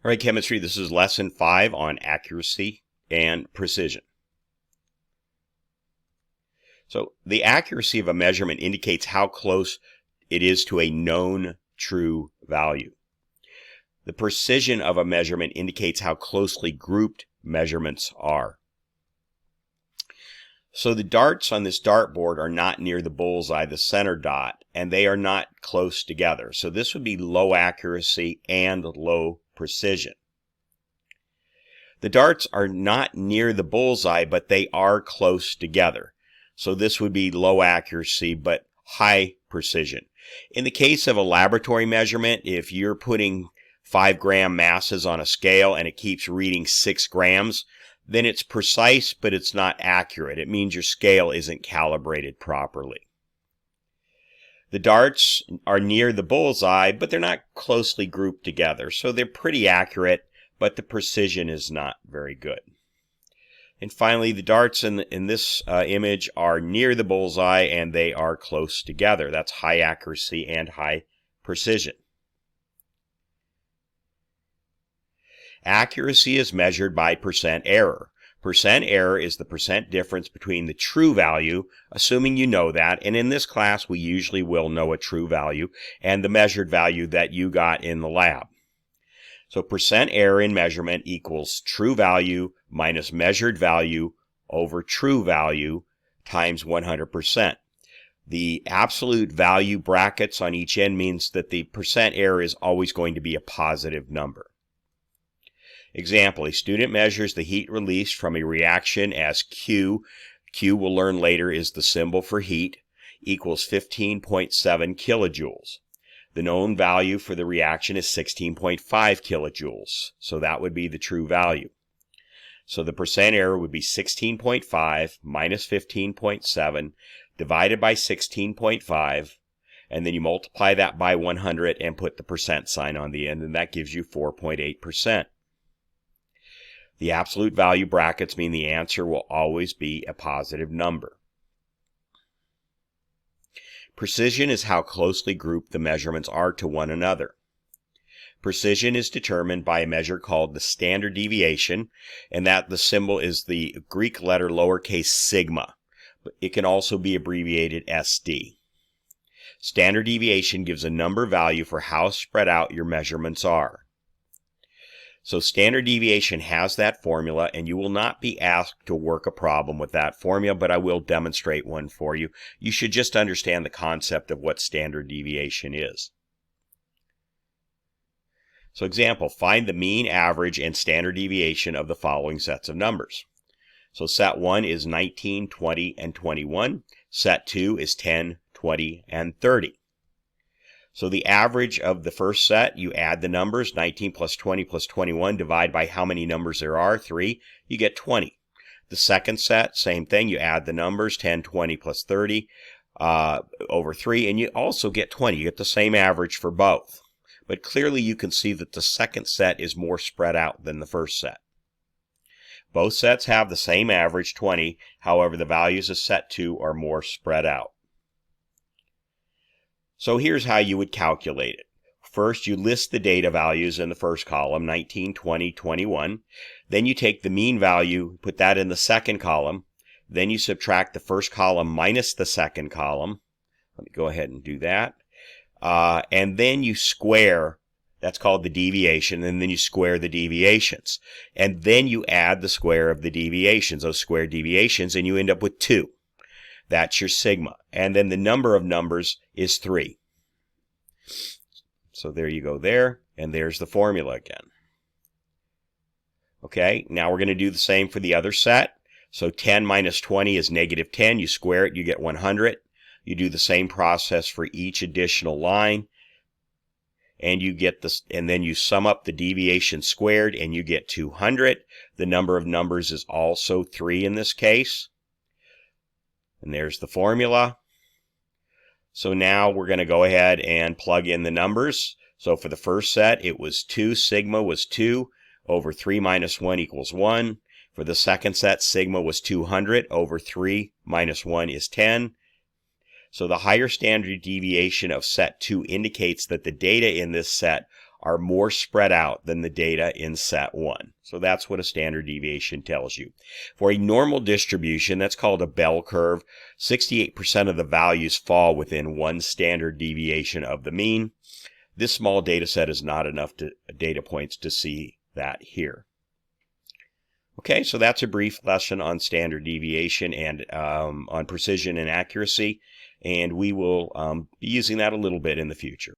All right, chemistry, this is lesson 5 on accuracy and precision. So the accuracy of a measurement indicates how close it is to a known true value. The precision of a measurement indicates how closely grouped measurements are. So the darts on this dartboard are not near the bullseye, the center dot, and they are not close together. So this would be low accuracy and low precision. The darts are not near the bullseye, but they are close together. So this would be low accuracy, but high precision. In the case of a laboratory measurement, if you're putting 5-gram masses on a scale and it keeps reading 6 grams, then it's precise, but it's not accurate. It means your scale isn't calibrated properly. The darts are near the bullseye, but they're not closely grouped together. So they're pretty accurate, but the precision is not very good. And finally, the darts in this image are near the bullseye and they are close together. That's high accuracy and high precision. Accuracy is measured by percent error. Percent error is the percent difference between the true value, assuming you know that, and in this class we usually will know a true value, and the measured value that you got in the lab. So percent error in measurement equals true value minus measured value over true value times 100%. The absolute value brackets on each end means that the percent error is always going to be a positive number. Example, a student measures the heat released from a reaction as Q. Q, we'll learn later, is the symbol for heat, equals 15.7 kilojoules. The known value for the reaction is 16.5 kilojoules, so that would be the true value. So the percent error would be 16.5 minus 15.7 divided by 16.5, and then you multiply that by 100 and put the percent sign on the end, and that gives you 4.8%. The absolute value brackets mean the answer will always be a positive number. Precision is how closely grouped the measurements are to one another. Precision is determined by a measure called the standard deviation, and that the symbol is the Greek letter lowercase sigma. It can also be abbreviated SD. Standard deviation gives a number value for how spread out your measurements are. So standard deviation has that formula, and you will not be asked to work a problem with that formula, but I will demonstrate one for you. You should just understand the concept of what standard deviation is. So example, find the mean, average, and standard deviation of the following sets of numbers. So set 1 is 19, 20, and 21. Set 2 is 10, 20, and 30. So the average of the first set, you add the numbers, 19 plus 20 plus 21, divide by how many numbers there are, 3, you get 20. The second set, same thing, you add the numbers, 10, 20 plus 30 over 3, and you also get 20. You get the same average for both. But clearly you can see that the second set is more spread out than the first set. Both sets have the same average, 20, however the values of set 2 are more spread out. So here's how you would calculate it. First, you list the data values in the first column, 19, 20, 21. Then you take the mean value, put that in the second column. Then you subtract the first column minus the second column. Let me go ahead and do that. And then you square, that's called the deviation, and then you square the deviations. And then you add the square of the deviations, those square deviations, and you end up with 2. That's your sigma. And then the number of numbers is 3. So there you go there, and there's the formula again. Okay, now we're going to do the same for the other set. So 10 minus 20 is negative 10. You square it, you get 100. You do the same process for each additional line, and you get this, and then you sum up the deviation squared, and you get 200. The number of numbers is also 3 in this case. And there's the formula. So now we're going to go ahead and plug in the numbers. So for the first set, it was 2. Sigma was 2 over 3 minus 1 equals 1. For the second set, sigma was 200 over 3 minus 1 is 10. So the higher standard deviation of set 2 indicates that the data in this set are more spread out than the data in set 1. So that's what a standard deviation tells you. For a normal distribution, that's called a bell curve, 68% of the values fall within one standard deviation of the mean. This small data set is not enough data points to see that here. Okay, so that's a brief lesson on standard deviation and on precision and accuracy, and we will be using that a little bit in the future.